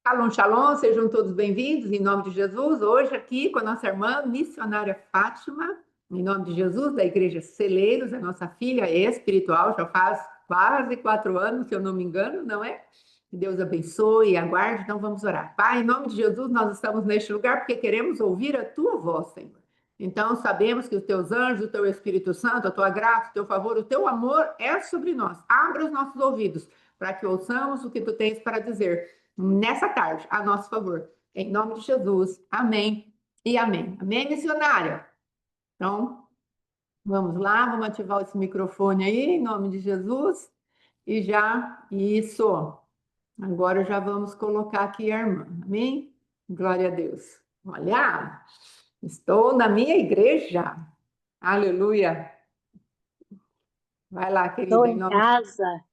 Shalom, shalom, sejam todos bem-vindos em nome de Jesus. Hoje aqui com a nossa irmã missionária Fátima, em nome de Jesus, da Igreja Celeiros, a nossa filha espiritual, já faz quase 4 anos, se eu não me engano, não é? Que Deus abençoe e aguarde, então vamos orar. Pai, em nome de Jesus, nós estamos neste lugar porque queremos ouvir a Tua voz, Senhor. Então sabemos que os Teus anjos, o Teu Espírito Santo, a Tua graça, o Teu favor, o Teu amor é sobre nós. Abra os nossos ouvidos para que ouçamos o que Tu tens para dizer nessa tarde, a nosso favor. Em nome de Jesus. Amém e amém. Amém, missionária? Então, vamos lá, vamos ativar esse microfone aí, em nome de Jesus. E já, isso. Agora já vamos colocar aqui a irmã. Amém? Glória a Deus. Olha, estou na minha igreja. Aleluia. Vai lá, Estou querida, em em nome de... casa.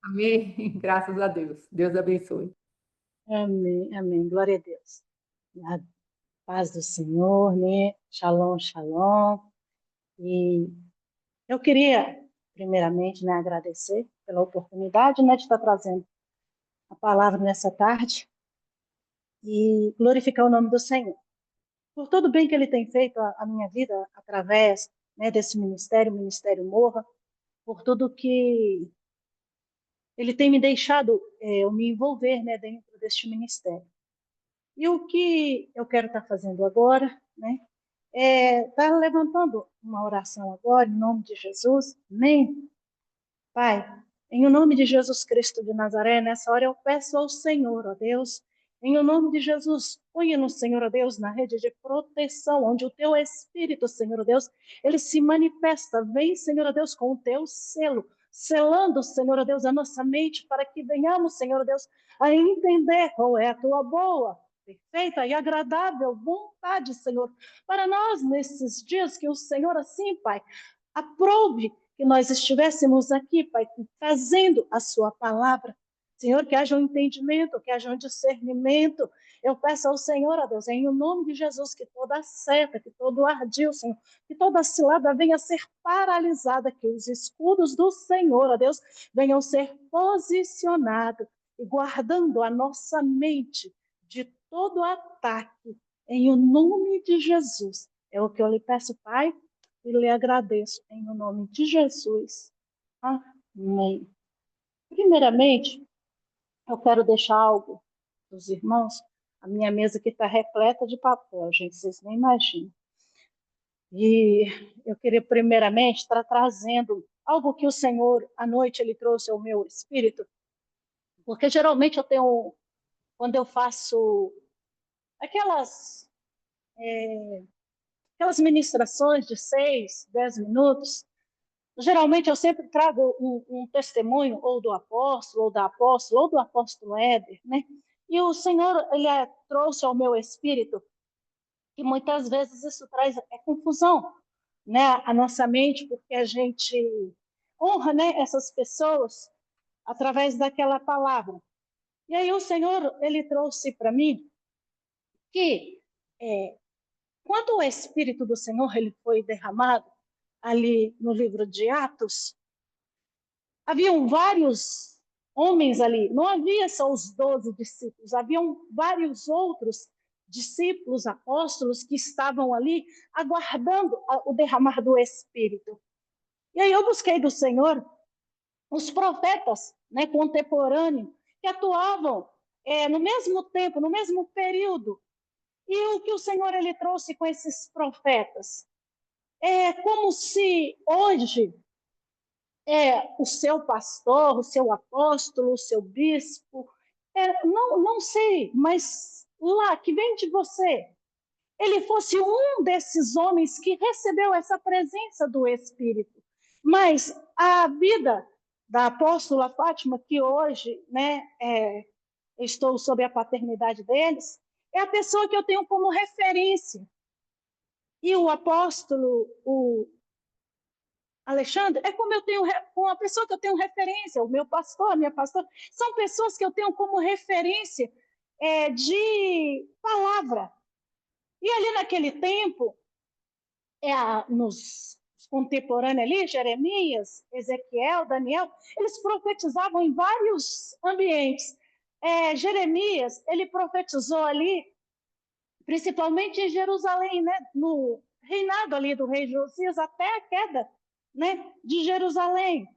Amém. Graças a Deus. Deus abençoe. Amém, amém. Glória a Deus. A paz do Senhor, né? Shalom, shalom. E eu queria, primeiramente, né, agradecer pela oportunidade, né, de estar trazendo a palavra nessa tarde e glorificar o nome do Senhor. Por todo o bem que Ele tem feito à minha vida através, né, desse ministério, o Ministério Morra, por tudo que Ele tem me deixado eu me envolver, né, dentro deste ministério. E o que eu quero estar fazendo agora, né, estar levantando uma oração agora, em nome de Jesus, amém? Pai, em o nome de Jesus Cristo de Nazaré, nessa hora eu peço ao Senhor, ó Deus, em o nome de Jesus, ponha-nos, Senhor, ó Deus, na rede de proteção, onde o teu Espírito, Senhor, ó Deus, ele se manifesta. Vem, Senhor, ó Deus, com o teu selo, selando, Senhor, ó Deus, a nossa mente, para que venhamos, Senhor, ó Deus, a entender qual é a tua boa, perfeita e agradável vontade, Senhor, para nós nesses dias que o Senhor, assim, Pai, aprove que nós estivéssemos aqui, Pai, trazendo a sua palavra. Senhor, que haja um entendimento, que haja um discernimento. Eu peço ao Senhor, ó Deus, em nome de Jesus, que toda seta, que todo ardil, Senhor, que toda cilada venha a ser paralisada, que os escudos do Senhor, ó Deus, venham ser posicionados e guardando a nossa mente de todo ataque, em o nome de Jesus. É o que eu lhe peço, Pai, e lhe agradeço em o nome de Jesus. Amém. Primeiramente, eu quero deixar algo para os irmãos. A minha mesa aqui está repleta de papel, gente, vocês nem imaginam. E eu queria primeiramente estar trazendo algo que o Senhor, à noite, Ele trouxe ao meu espírito, porque geralmente eu tenho, quando eu faço aquelas, aquelas ministrações de 6, 10 minutos, geralmente eu sempre trago um testemunho ou do apóstolo, ou do apóstolo Éder, né? E o Senhor, ele trouxe ao meu espírito que muitas vezes isso traz confusão, né? A nossa mente, porque a gente honra, né, essas pessoas através daquela palavra. E aí o Senhor, ele trouxe para mim que quando o Espírito do Senhor ele foi derramado ali no livro de Atos, haviam vários homens ali, não havia só os 12 discípulos, haviam vários outros discípulos, apóstolos que estavam ali aguardando o derramar do Espírito. E aí eu busquei do Senhor os profetas, né, contemporâneos que atuavam no mesmo tempo, no mesmo período. E o que o Senhor ele trouxe com esses profetas? É como se hoje o seu pastor, o seu apóstolo, o seu bispo, não sei, mas lá que vem de você, ele fosse um desses homens que recebeu essa presença do Espírito. Mas a vida da apóstola Fátima, que hoje, né, estou sob a paternidade deles, é a pessoa que eu tenho como referência. E o apóstolo, o Alexandre, é como eu tenho com a pessoa que eu tenho referência, o meu pastor, a minha pastora, são pessoas que eu tenho como referência de palavra. E ali naquele tempo, nos contemporâneos ali, Jeremias, Ezequiel, Daniel, eles profetizavam em vários ambientes. Jeremias, ele profetizou ali, principalmente em Jerusalém, né? No reinado ali do rei Josias, até a queda, né, de Jerusalém.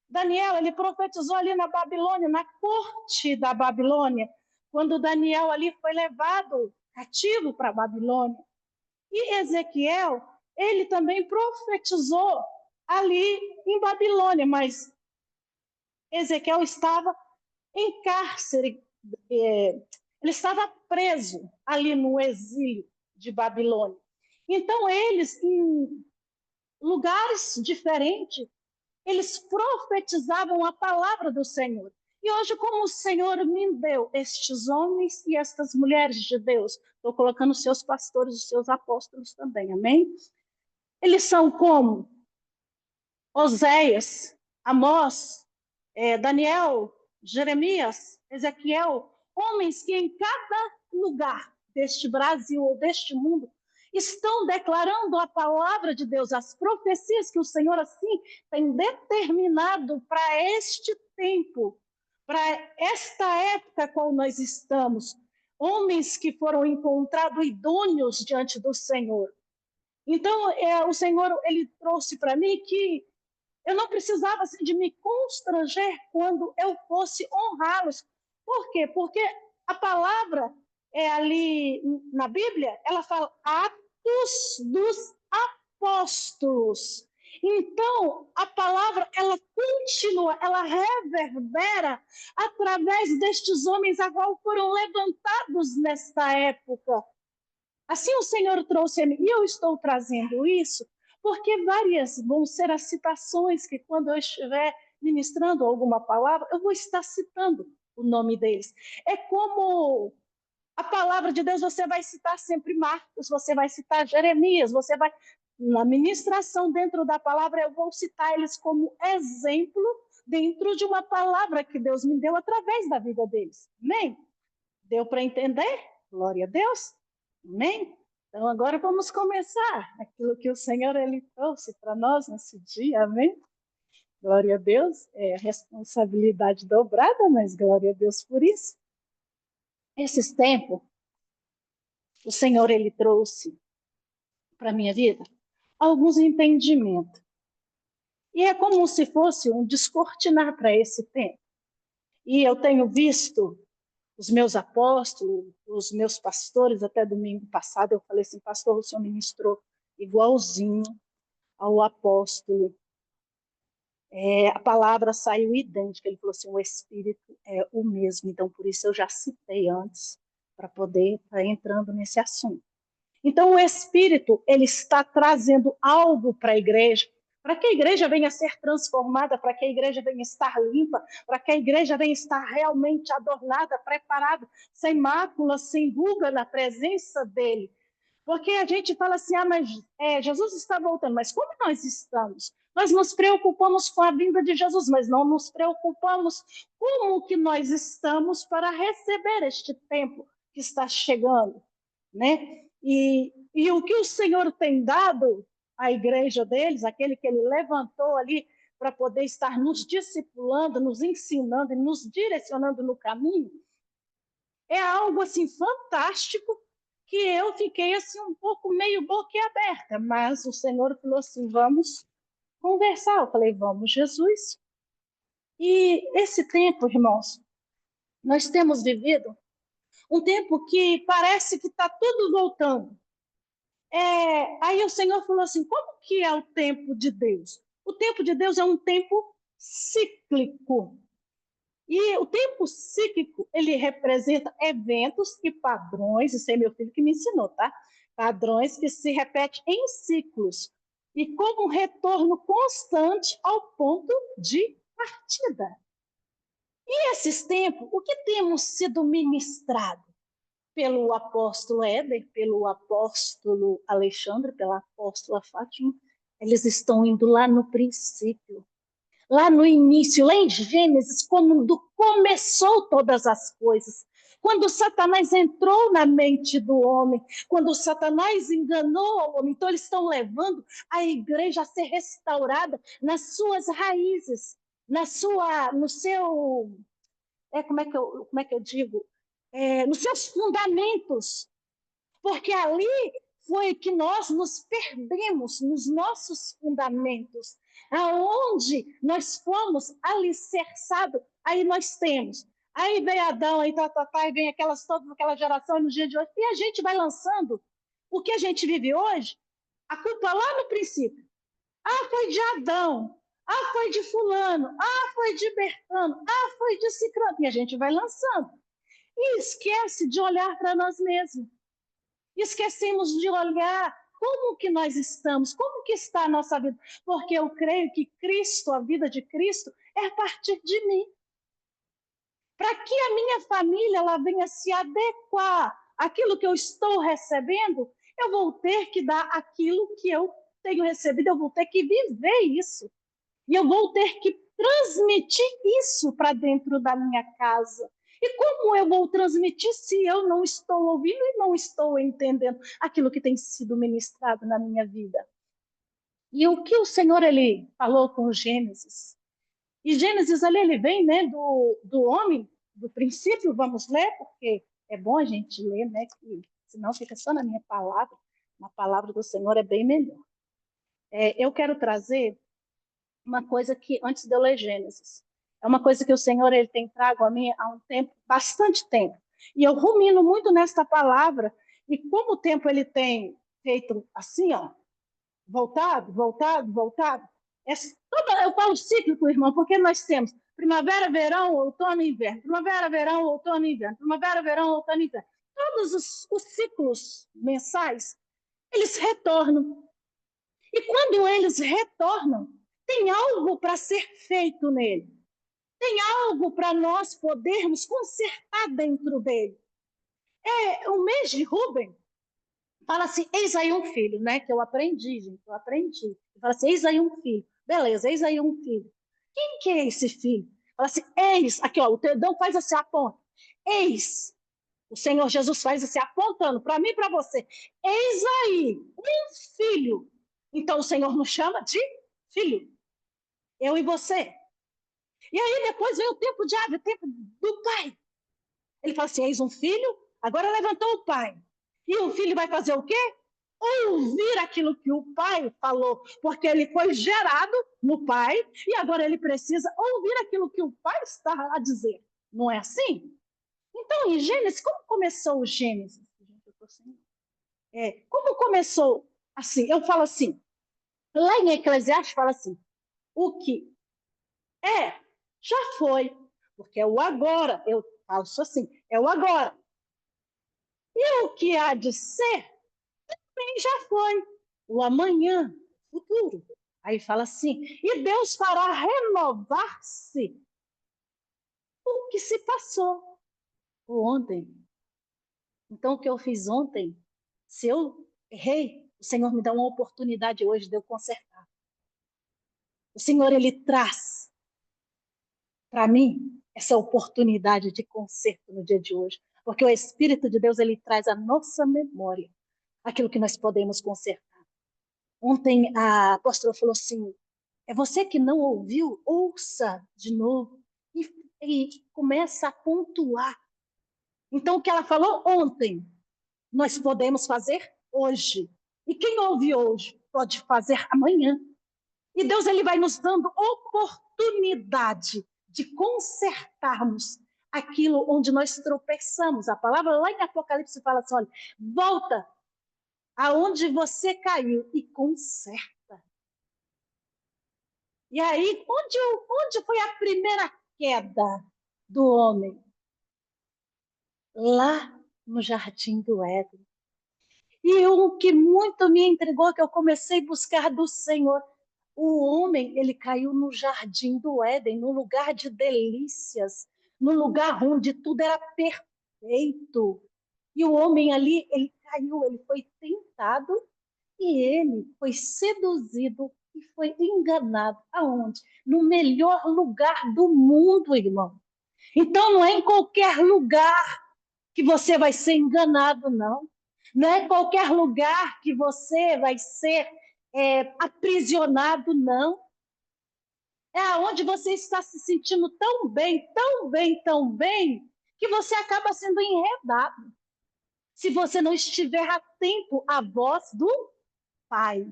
Daniel, ele profetizou ali na Babilônia, na corte da Babilônia, quando Daniel ali foi levado cativo para a Babilônia. E Ezequiel, ele também profetizou ali em Babilônia, mas Ezequiel estava em cárcere, ele estava preso ali no exílio de Babilônia. Então, eles, em lugares diferentes, eles profetizavam a palavra do Senhor. E hoje, como o Senhor me deu estes homens e estas mulheres de Deus, estou colocando os seus pastores, os seus apóstolos também, amém? Eles são como Oséias, Amós, Daniel, Jeremias, Ezequiel, homens que em cada lugar deste Brasil ou deste mundo estão declarando a palavra de Deus, as profecias que o Senhor assim tem determinado para este tempo, para esta época qual nós estamos, homens que foram encontrados idôneos diante do Senhor. Então, o Senhor, ele trouxe para mim que eu não precisava assim, de me constranger quando eu fosse honrá-los. Por quê? Porque a palavra ali na Bíblia, ela fala Atos dos Apóstolos. Então, a palavra, ela continua, ela reverbera através destes homens a qual foram levantados nesta época. Assim o Senhor trouxe a mim, e eu estou trazendo isso porque várias vão ser as citações que quando eu estiver ministrando alguma palavra, eu vou estar citando o nome deles. É como a palavra de Deus, você vai citar sempre Marcos, você vai citar Jeremias, você vai... Na ministração dentro da palavra, eu vou citar eles como exemplo dentro de uma palavra que Deus me deu através da vida deles. Amém? Deu para entender? Glória a Deus. Amém? Então, agora vamos começar aquilo que o Senhor ele trouxe para nós nesse dia, amém? Glória a Deus, é responsabilidade dobrada, mas glória a Deus por isso. Esses tempos, o Senhor ele trouxe para a minha vida alguns entendimentos. E é como se fosse um descortinar para esse tempo. E eu tenho visto os meus apóstolos, os meus pastores, até domingo passado, eu falei assim, pastor, o senhor ministrou igualzinho ao apóstolo. A palavra saiu idêntica, ele falou assim, o Espírito é o mesmo, então por isso eu já citei antes, para poder estar entrando nesse assunto. Então o Espírito, ele está trazendo algo para a igreja, para que a igreja venha a ser transformada, para que a igreja venha a estar limpa, para que a igreja venha a estar realmente adornada, preparada, sem mácula, sem ruga na presença dele. Porque a gente fala assim, mas Jesus está voltando, mas como nós estamos? Nós nos preocupamos com a vinda de Jesus, mas não nos preocupamos como que nós estamos para receber este tempo que está chegando, né? E o que o Senhor tem dado à igreja deles, aquele que ele levantou ali para poder estar nos discipulando, nos ensinando e nos direcionando no caminho, é algo assim fantástico que eu fiquei assim um pouco meio boquiaberta, mas o Senhor falou assim, vamos conversar. Eu falei, vamos, Jesus. E esse tempo, irmãos, nós temos vivido um tempo que parece que está tudo voltando. Aí o Senhor falou assim, como que é o tempo de Deus? O tempo de Deus é um tempo cíclico. E o tempo cíclico, ele representa eventos e padrões, isso é meu filho que me ensinou, tá? Padrões que se repetem em ciclos e como um retorno constante ao ponto de partida. E esses tempos, o que temos sido ministrado pelo apóstolo Éder, pelo apóstolo Alexandre, pela apóstola Fátima, eles estão indo lá no princípio, lá no início, lá em Gênesis, quando começou todas as coisas. Quando Satanás entrou na mente do homem, quando Satanás enganou o homem, então eles estão levando a igreja a ser restaurada nas suas raízes, no seu como é que eu digo? Nos seus fundamentos, porque ali foi que nós nos perdemos nos nossos fundamentos, aonde nós fomos alicerçados, aí nós temos. Aí vem Adão, aí aí vem toda aquela geração no dia de hoje, e a gente vai lançando o que a gente vive hoje, a culpa lá no princípio. Ah, foi de Adão. Ah, foi de fulano. Ah, foi de Bertano. Ah, foi de Cicrano. E a gente vai lançando. E esquece de olhar para nós mesmos. Esquecemos de olhar como que nós estamos, como que está a nossa vida. Porque eu creio que Cristo, a vida de Cristo, é a partir de mim. Para que a minha família ela venha se adequar àquilo que eu estou recebendo, eu vou ter que dar aquilo que eu tenho recebido, eu vou ter que viver isso. E eu vou ter que transmitir isso para dentro da minha casa. E como eu vou transmitir se eu não estou ouvindo e não estou entendendo aquilo que tem sido ministrado na minha vida? E o que o Senhor ele falou com Gênesis? E Gênesis ali ele vem, né, do homem, do princípio, vamos ler, porque é bom a gente ler, né, que senão fica só na minha palavra. Na palavra do Senhor é bem melhor. Eu quero trazer uma coisa que, antes de eu ler Gênesis, é uma coisa que o Senhor ele tem trago a mim há um tempo, bastante tempo. E eu rumino muito nesta palavra, e como o tempo ele tem feito assim, ó, voltado, voltado, voltado. Eu falo cíclico, irmão, porque nós temos primavera, verão, outono e inverno. Primavera, verão, outono e inverno. Primavera, verão, outono e inverno. Todos os ciclos mensais, eles retornam. E quando eles retornam, tem algo para ser feito nele. Tem algo para nós podermos consertar dentro dele. O mês de Rubem fala assim, eis aí um filho, né? Que eu aprendi, gente, eu aprendi. Fala assim, eis aí um filho. Beleza, eis aí um filho. Quem que é esse filho? Fala assim, eis, aqui ó, o dedão faz assim, aponta. Eis, o Senhor Jesus faz assim, apontando para mim e para você. Eis aí um filho. Então o Senhor nos chama de filho. Eu e você. E aí depois vem o tempo de ave, o tempo do pai. Ele fala assim, eis um filho, agora levantou o pai. E o filho vai fazer o quê? Ouvir aquilo que o pai falou, porque ele foi gerado no pai e agora ele precisa ouvir aquilo que o pai está a dizer. Não é assim? Então, em Gênesis, como começou o Gênesis? Como começou assim? Eu falo assim, lá em Eclesiastes fala assim, o que já foi, porque é o agora, eu falo isso assim, é o agora. E o que há de ser também já foi. O amanhã, futuro. Aí fala assim, e Deus fará renovar-se o que se passou ontem. Então, o que eu fiz ontem, se eu errei, o Senhor me dá uma oportunidade hoje de eu consertar. O Senhor, Ele traz para mim essa oportunidade de conserto no dia de hoje. Porque o Espírito de Deus, Ele traz à nossa memória aquilo que nós podemos consertar. Ontem a apóstola falou assim, é você que não ouviu, ouça de novo e começa a pontuar. Então, o que ela falou ontem, nós podemos fazer hoje. E quem ouve hoje pode fazer amanhã. E Deus ele vai nos dando oportunidade de consertarmos aquilo onde nós tropeçamos. A palavra lá em Apocalipse fala assim, olha, volta aonde você caiu e conserta. E aí, onde foi a primeira queda do homem? Lá no Jardim do Éden. E o que muito me intrigou, que eu comecei a buscar do Senhor, o homem, ele caiu no Jardim do Éden, no lugar de delícias, no lugar onde tudo era perfeito. E o homem ali, ele caiu, ele foi tentado e ele foi seduzido e foi enganado. Aonde? No melhor lugar do mundo, irmão. Então, não é em qualquer lugar que você vai ser enganado, não. Não é em qualquer lugar que você vai ser aprisionado, não. É aonde você está se sentindo tão bem, tão bem, tão bem, que você acaba sendo enredado. Se você não estiver atento à voz do Pai.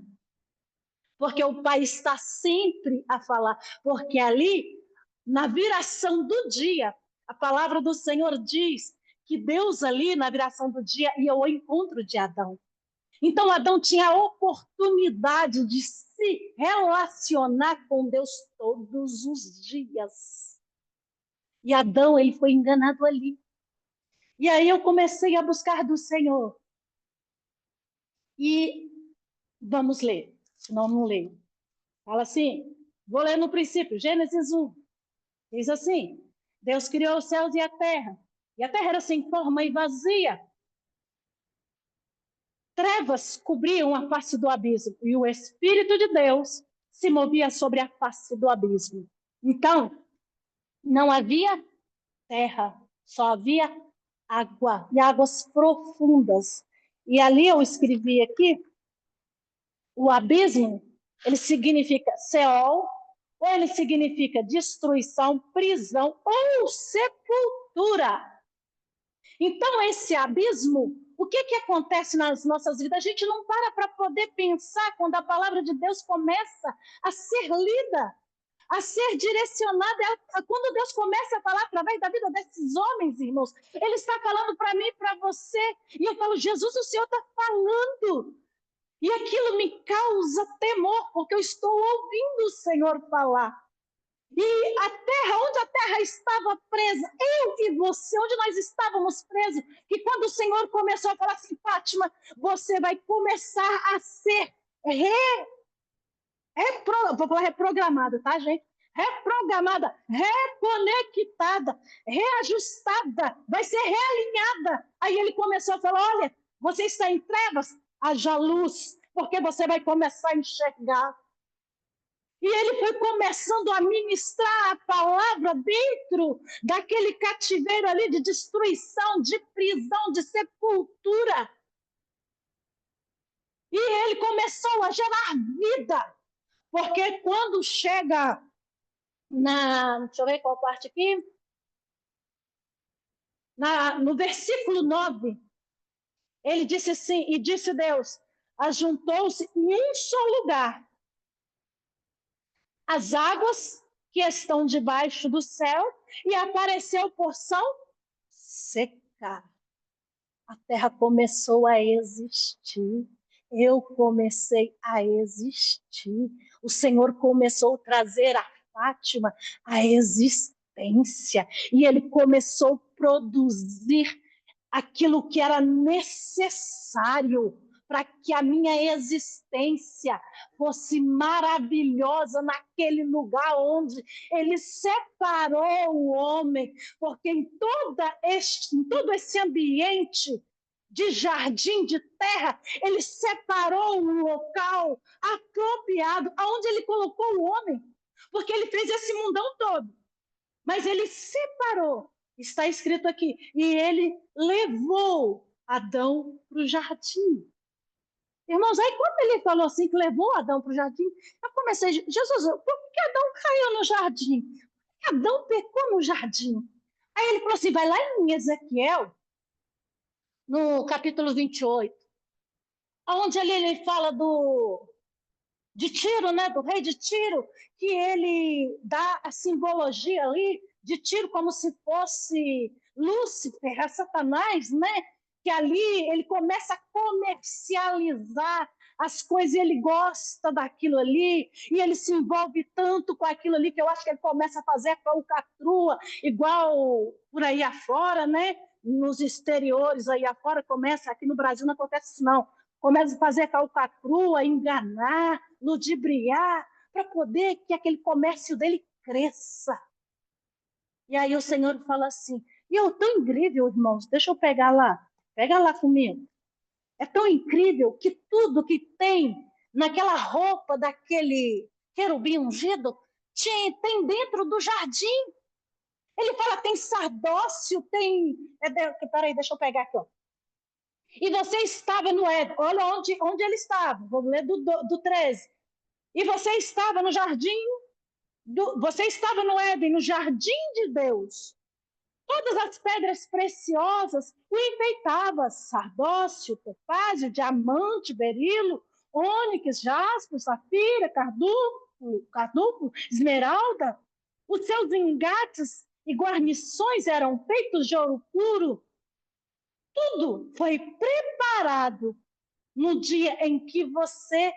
Porque o Pai está sempre a falar. Porque ali, na viração do dia, a palavra do Senhor diz que Deus ali, na viração do dia, ia ao encontro de Adão. Então, Adão tinha a oportunidade de se relacionar com Deus todos os dias. E Adão, ele foi enganado ali. E aí eu comecei a buscar do Senhor. E vamos ler, senão não leio. Fala assim, vou ler no princípio, Gênesis 1. Diz assim, Deus criou os céus e a terra era sem forma e vazia. Trevas cobriam a face do abismo, e o Espírito de Deus se movia sobre a face do abismo. Então, não havia terra, só havia água, e águas profundas. E ali eu escrevi aqui, o abismo, ele significa Seol, ou ele significa destruição, prisão ou sepultura. Então, esse abismo, o que acontece nas nossas vidas? A gente não para poder pensar quando a palavra de Deus começa a ser lida, a ser direcionada. Quando Deus começa a falar através da vida desses homens, irmãos, Ele está falando para mim e para você. E eu falo, Jesus, o Senhor está falando. E aquilo me causa temor, porque eu estou ouvindo o Senhor falar. E a terra, onde a terra estava presa, eu e você, onde nós estávamos presos, que quando o Senhor começou a falar assim, Fátima, você vai começar a ser vou falar reprogramada, tá, gente? Reprogramada, reconectada, reajustada, vai ser realinhada. Aí ele começou a falar, olha, você está em trevas, haja luz, porque você vai começar a enxergar. E ele foi começando a ministrar a palavra dentro daquele cativeiro ali de destruição, de prisão, de sepultura. E ele começou a gerar vida. Porque quando chega deixa eu ver qual parte aqui, no versículo 9, ele disse assim, e disse Deus, ajuntou-se em um só lugar as águas que estão debaixo do céu, e apareceu porção seca. A terra começou a existir. Eu comecei a existir. O Senhor começou a trazer a Fátima a existência. E Ele começou a produzir aquilo que era necessário para que a minha existência fosse maravilhosa naquele lugar onde ele separou o homem, porque em todo esse ambiente de jardim, de terra, ele separou um local apropriado, onde ele colocou o homem, porque ele fez esse mundão todo, mas ele separou. Está escrito aqui, e ele levou Adão para o jardim. Irmãos, aí quando ele falou assim, que levou Adão para o jardim, eu comecei, Jesus, por que Adão caiu no jardim? Por que Adão pecou no jardim? Aí ele falou assim, vai lá em Ezequiel, no capítulo 28, onde ele fala de Tiro, né, do rei de Tiro, que ele dá a simbologia ali de Tiro como se fosse Lúcifer, a Satanás, né? Que ali ele começa a comercializar as coisas, e ele gosta daquilo ali, e ele se envolve tanto com aquilo ali, que eu acho que ele começa a fazer falcatrua, igual por aí afora, né? Nos exteriores aí afora, começa, aqui no Brasil não acontece isso não, começa a fazer falcatrua, enganar, ludibriar, para poder que aquele comércio dele cresça. E aí o Senhor fala assim, e é tão incrível, irmãos, deixa eu pegar lá, pega lá comigo. É tão incrível que tudo que tem naquela roupa daquele querubim ungido tem dentro do jardim. Ele fala, tem sardócio, tem... Peraí, deixa eu pegar aqui, ó. E você estava no Éden, olha onde ele estava, vamos ler do 13. E você estava no jardim Você estava no Éden, no jardim de Deus. Todas as pedras preciosas o enfeitavam: sardócio, topázio, diamante, berilo, ônix, jaspe, safira, cardupo, esmeralda. Os seus engates e guarnições eram feitos de ouro puro. Tudo foi preparado no dia em que você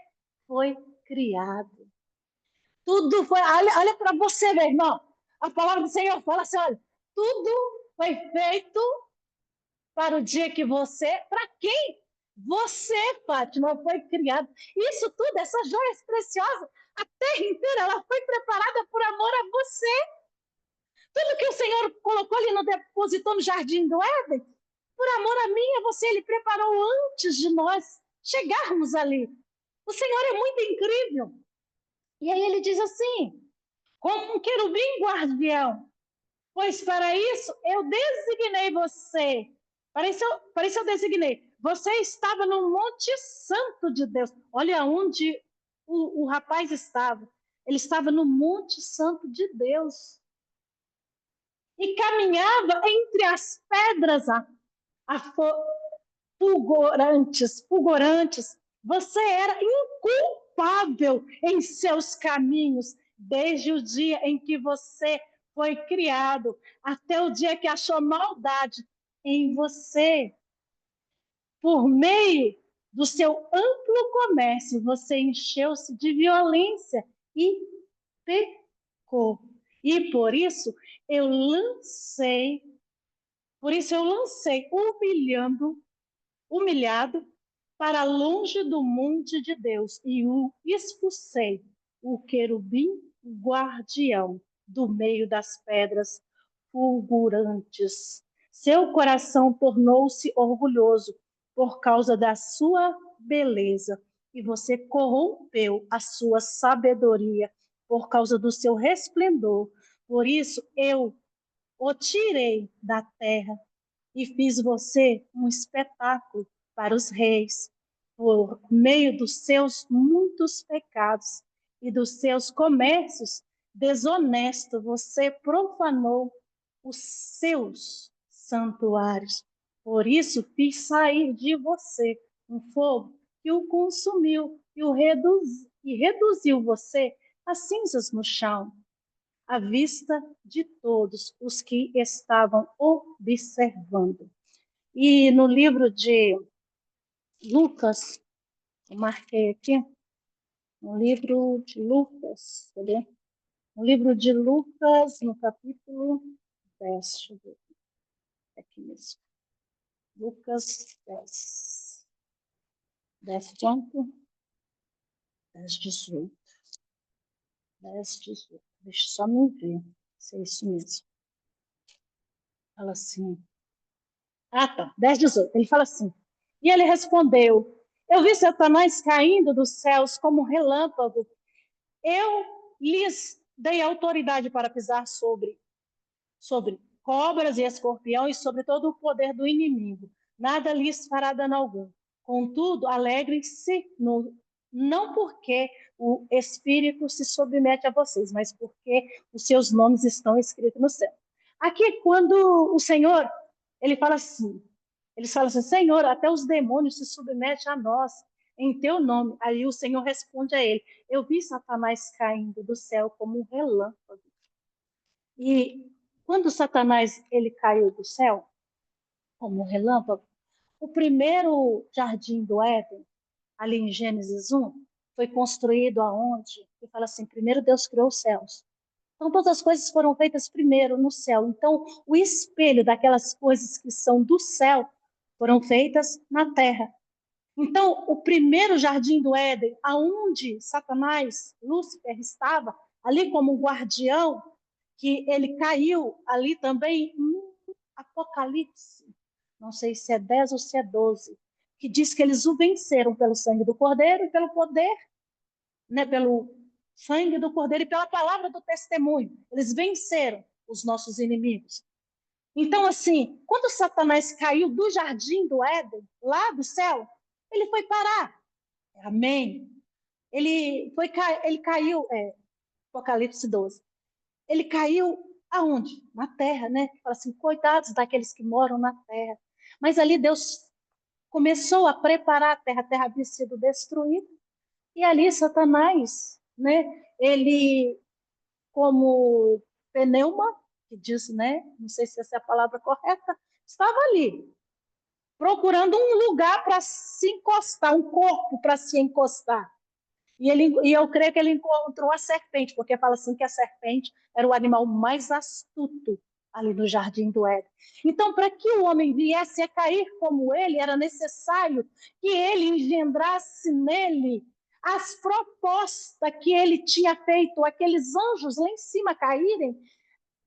foi criado. Tudo foi. Olha para você, meu irmão. A palavra do Senhor fala assim: olha, tudo foi feito para o dia que você. Para quem? Você, Fátima, foi criado. Isso tudo, essas joias preciosas, a terra inteira, ela foi preparada por amor a você. Tudo que o Senhor colocou ali, no depositou no jardim do Éden, por amor a mim e a você, Ele preparou antes de nós chegarmos ali. O Senhor é muito incrível. E aí ele diz assim, como um querubim guardião, pois para isso eu designei você. Para isso eu designei. Você estava no Monte Santo de Deus. Olha onde o rapaz estava. Ele estava no Monte Santo de Deus. E caminhava entre as pedras fulgurantes. Você era inculpável em seus caminhos, desde o dia em que você foi criado, até o dia que achou maldade em você. Por meio do seu amplo comércio, você encheu-se de violência e pecou. E por isso eu lancei, humilhado para longe do monte de Deus e o expulsei, o querubim guardião, do meio das pedras fulgurantes. Seu coração tornou-se orgulhoso por causa da sua beleza, e você corrompeu a sua sabedoria por causa do seu resplendor. Por isso eu o tirei da terra e fiz você um espetáculo para os reis, por meio dos seus muitos pecados e dos seus comércios desonestos, você profanou os seus santuários. Por isso fiz sair de você um fogo que o consumiu e reduziu você a cinzas no chão, à vista de todos os que estavam observando. E no livro de Lucas, eu marquei aqui, no livro de Lucas, cadê? No livro de Lucas, no capítulo 10, deixa eu ver, aqui mesmo. Lucas 10. 10 quanto? 10, 18. 10, 18. Deixa eu só me ver se é isso mesmo. Fala assim. Ah, tá. 10, 18. Ele fala assim. E ele respondeu: eu vi Satanás caindo dos céus como um relâmpago. Eu lhes dei autoridade para pisar sobre cobras e escorpião e sobre todo o poder do inimigo. Nada lhes fará dano algum. Contudo, alegrem-se não porque o Espírito se submete a vocês, mas porque os seus nomes estão escritos no céu. Aqui, quando o Senhor, ele fala assim, Senhor, até os demônios se submetem a nós, em teu nome. Aí o Senhor responde a ele, eu vi Satanás caindo do céu como um relâmpago. E quando Satanás ele caiu do céu, como um relâmpago, o primeiro jardim do Éden, ali em Gênesis 1, foi construído aonde? Ele fala assim, primeiro Deus criou os céus. Então, todas as coisas foram feitas primeiro no céu. Então, o espelho daquelas coisas que são do céu foram feitas na terra. Então, o primeiro jardim do Éden, aonde Satanás, Lúcifer, estava, ali como um guardião, que ele caiu ali também no Apocalipse, não sei se é 10 ou se é 12, que diz que eles o venceram pelo sangue do Cordeiro e pelo poder, né, pelo sangue do Cordeiro e pela palavra do testemunho. Eles venceram os nossos inimigos. Então, assim, quando Satanás caiu do jardim do Éden, lá do céu, ele foi parar. Amém. Ele caiu, Apocalipse 12. Ele caiu aonde? Na terra, né? Fala assim, coitados daqueles que moram na terra. Mas ali Deus começou a preparar a terra havia sido destruída, e ali Satanás, né? Ele, como pneuma, que diz, né? Não sei se essa é a palavra correta, estava ali, procurando um lugar para se encostar, um corpo para se encostar. E eu creio que ele encontrou a serpente, porque fala assim que a serpente era o animal mais astuto ali no jardim do Éden. Então, para que o homem viesse a cair como ele, era necessário que ele engendrasse nele as propostas que ele tinha feito, aqueles anjos lá em cima caírem.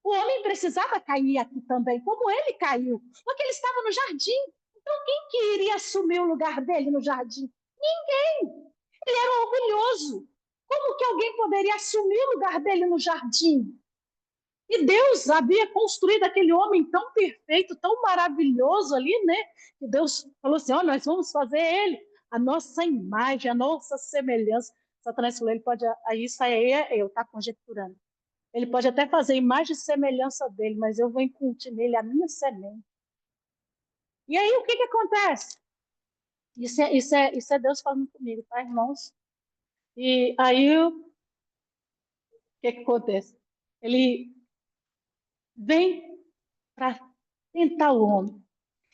O homem precisava cair aqui também, como ele caiu, porque ele estava no jardim. Então, quem que iria assumir o lugar dele no jardim? Ninguém. Ele era orgulhoso. Como que alguém poderia assumir o lugar dele no jardim? E Deus havia construído aquele homem tão perfeito, tão maravilhoso ali, né? Que Deus falou assim, ó, nós vamos fazer ele a nossa imagem, a nossa semelhança. Satanás falou, ele pode, isso aí eu está conjecturando. Ele pode até fazer imagem e semelhança dele, mas eu vou incutir nele a minha semente. E aí o que acontece? Isso é Deus falando comigo, tá, irmãos? E aí o que acontece? Ele vem para tentar o homem.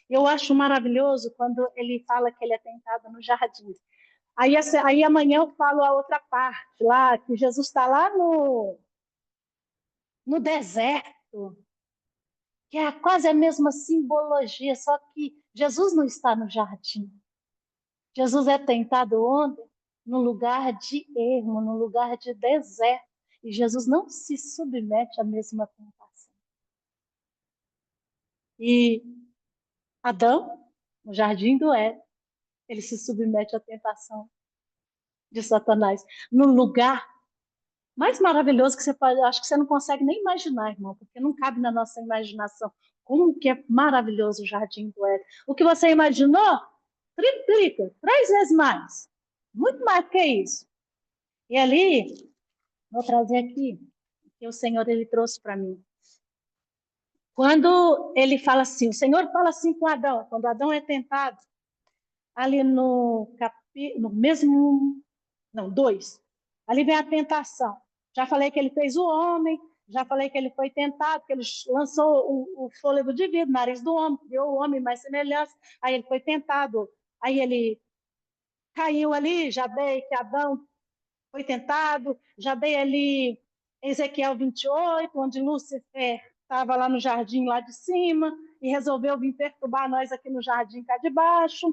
Eu acho maravilhoso quando ele fala que ele é tentado no jardim. Aí amanhã eu falo a outra parte lá, que Jesus está lá no deserto, que é quase a mesma simbologia, só que Jesus não está no jardim. Jesus é tentado onde? No lugar de ermo, no lugar de deserto. E Jesus não se submete à mesma tentação. E Adão, no jardim do Éden, ele se submete à tentação de Satanás. No lugar mais maravilhoso que você pode, acho que você não consegue nem imaginar, irmão, porque não cabe na nossa imaginação. Como que é maravilhoso o jardim do Éden. O que você imaginou, triplica, 3 vezes mais. Muito mais do que isso. E ali, vou trazer aqui, que o Senhor ele trouxe para mim. Quando ele fala assim, o Senhor fala assim com Adão, quando Adão é tentado, ali no mesmo, não, 2, ali vem a tentação. Já falei que ele fez o homem, já falei que ele foi tentado, que ele lançou o fôlego de vida no nariz do homem, criou o homem mais semelhança, aí ele foi tentado, aí ele caiu ali, já dei que Adão foi tentado, já dei ali Ezequiel 28, onde Lúcifer estava lá no jardim lá de cima e resolveu vir perturbar nós aqui no jardim cá de baixo.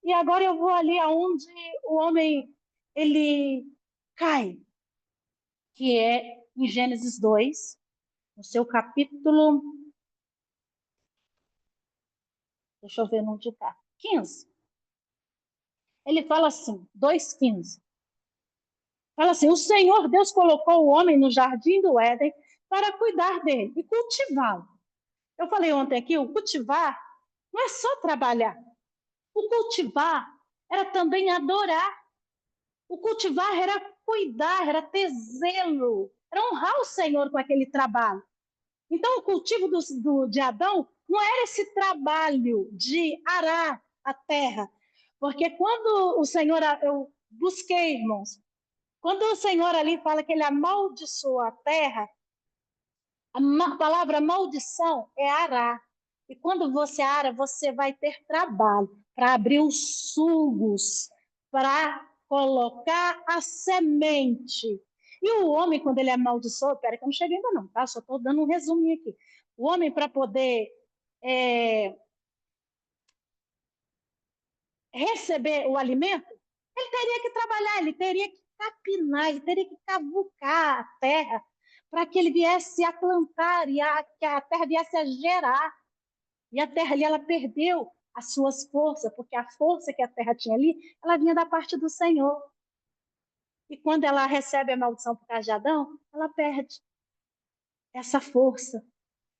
E agora eu vou ali aonde o homem ele cai, que é em Gênesis 2, no seu capítulo, deixa eu ver onde está, 15. Ele fala assim, 2:15. Fala assim, o Senhor Deus colocou o homem no jardim do Éden para cuidar dele e cultivá-lo. Eu falei ontem aqui, o cultivar não é só trabalhar. O cultivar era também adorar. O cultivar era cuidar, era ter zelo, era honrar o Senhor com aquele trabalho. Então, o cultivo de Adão não era esse trabalho de arar a terra. Porque quando o Senhor, eu busquei, irmãos, quando o Senhor ali fala que ele amaldiçoa a terra, a palavra maldição é arar. E quando você ara, você vai ter trabalho para abrir os sulgos, para colocar a semente. E o homem, quando ele amaldiçoa, peraí que eu não cheguei ainda não, tá? Só estou dando um resuminho aqui. O homem, para poder receber o alimento, ele teria que trabalhar, ele teria que capinar, ele teria que cavucar a terra para que ele viesse a plantar e que a terra viesse a gerar. E a terra ali, ela perdeu as suas forças, porque a força que a terra tinha ali, ela vinha da parte do Senhor. E quando ela recebe a maldição por causa de Adão, ela perde essa força.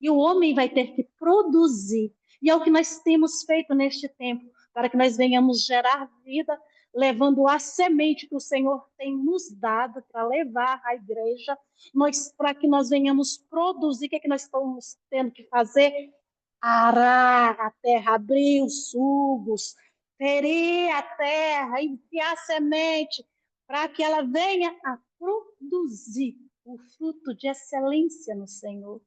E o homem vai ter que produzir. E é o que nós temos feito neste tempo, para que nós venhamos gerar vida levando a semente que o Senhor tem nos dado para levar à igreja, para que nós venhamos produzir. O que é que nós estamos tendo que fazer? Arar a terra, abrir os sulgos, ferir a terra, enfiar a semente, para que ela venha a produzir o fruto de excelência no Senhor.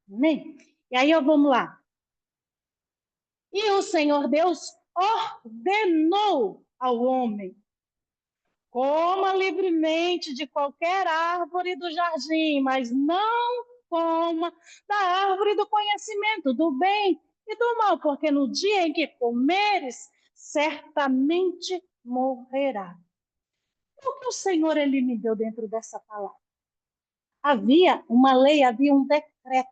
Amém? E aí, vamos lá. E o Senhor Deus ordenou ao homem: coma livremente de qualquer árvore do jardim, mas não coma da árvore do conhecimento do bem e do mal, porque no dia em que comeres, certamente morrerá. O que o Senhor ele me deu dentro dessa palavra? Havia uma lei, havia um decreto.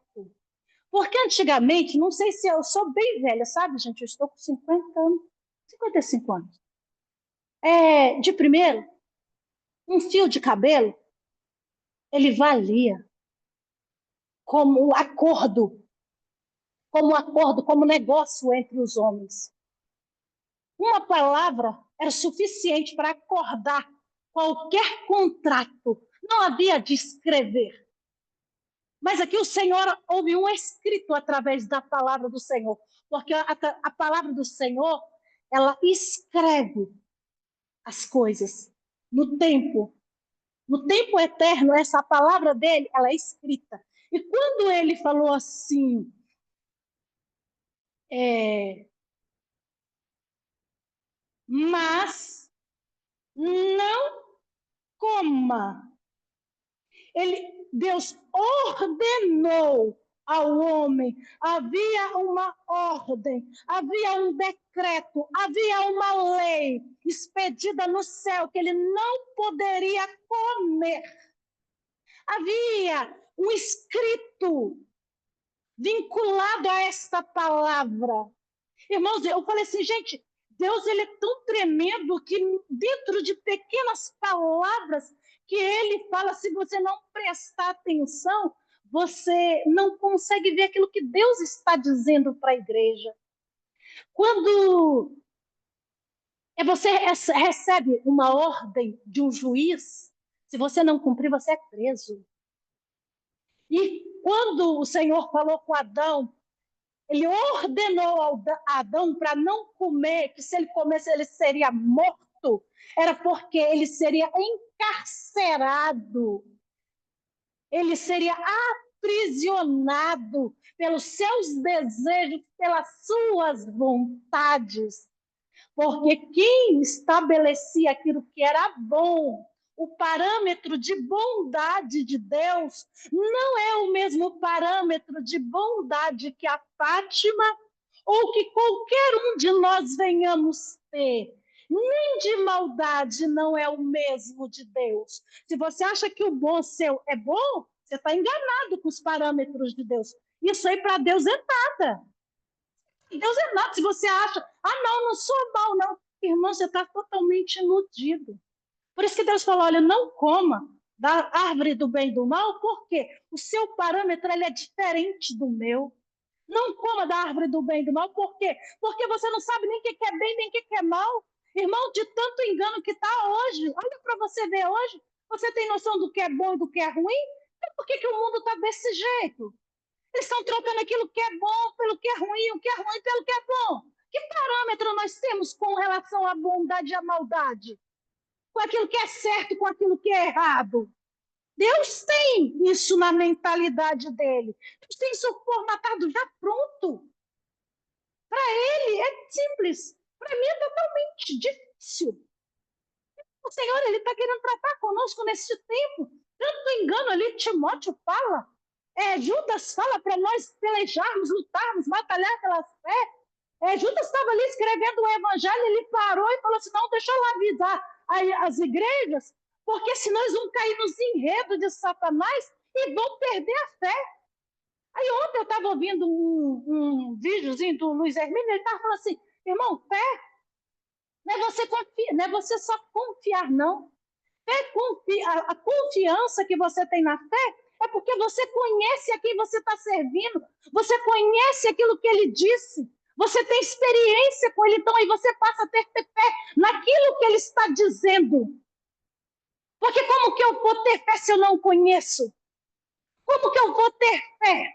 Porque antigamente, não sei se eu sou bem velha, sabe, gente? Eu estou com 50 anos, 55 anos. De primeiro, um fio de cabelo, ele valia como acordo, como negócio entre os homens. Uma palavra era suficiente para acordar qualquer contrato. Não havia de escrever. Mas aqui o Senhor, houve um escrito através da palavra do Senhor. Porque a palavra do Senhor, ela escreve as coisas no tempo. No tempo eterno, essa palavra dele, ela é escrita. E quando ele falou assim, mas não coma. Deus ordenou ao homem, havia uma ordem, havia um decreto, havia uma lei expedida no céu que ele não poderia comer. Havia um escrito vinculado a esta palavra. Irmãos, eu falei assim, gente, Deus ele é tão tremendo que dentro de pequenas palavras que ele fala, se você não prestar atenção, você não consegue ver aquilo que Deus está dizendo para a igreja. Quando você recebe uma ordem de um juiz, se você não cumprir, você é preso. E quando o Senhor falou com Adão, ele ordenou a Adão para não comer, que se ele comesse ele seria morto, era porque ele seria encarcerado, ele seria aprisionado pelos seus desejos, pelas suas vontades. Porque quem estabelecia aquilo que era bom, o parâmetro de bondade de Deus, não é o mesmo parâmetro de bondade que a Fátima ou que qualquer um de nós venhamos ter. Nem de maldade não é o mesmo de Deus. Se você acha que o bom seu é bom, você está enganado com os parâmetros de Deus. Isso aí para Deus é nada. Deus é nada. Se você acha, não sou mal, não. Irmão, você está totalmente iludido. Por isso que Deus falou, olha, não coma da árvore do bem e do mal, porque o seu parâmetro ele é diferente do meu. Não coma da árvore do bem e do mal, por quê? Porque você não sabe nem o que é bem, nem o que é mal. Irmão, de tanto engano que está hoje, olha para você ver hoje, você tem noção do que é bom e do que é ruim? Então, por que o mundo está desse jeito? Eles estão trocando aquilo que é bom pelo que é ruim, o que é ruim pelo que é bom. Que parâmetro nós temos com relação à bondade e à maldade? Com aquilo que é certo, com aquilo que é errado? Deus tem isso na mentalidade dele. Deus tem isso formatado já pronto. Para ele é simples. Para mim é totalmente difícil. O Senhor ele está querendo tratar conosco nesse tempo. Tanto engano ali, Timóteo fala. Judas fala para nós pelejarmos, lutarmos, batalhar pela fé. Judas estava ali escrevendo o evangelho, ele parou e falou assim, não, deixa eu lá avisar as igrejas, porque senão eles vão cair nos enredos de Satanás e vão perder a fé. Aí ontem eu estava ouvindo um videozinho do Luiz Hermínio, ele estava falando assim, irmão, fé não é você só confiar, não. A confiança que você tem na fé é porque você conhece a quem você está servindo, você conhece aquilo que ele disse, Você tem experiência com ele, então aí você passa a ter fé naquilo que ele está dizendo. Porque como que eu vou ter fé se eu não conheço? Como que eu vou ter fé?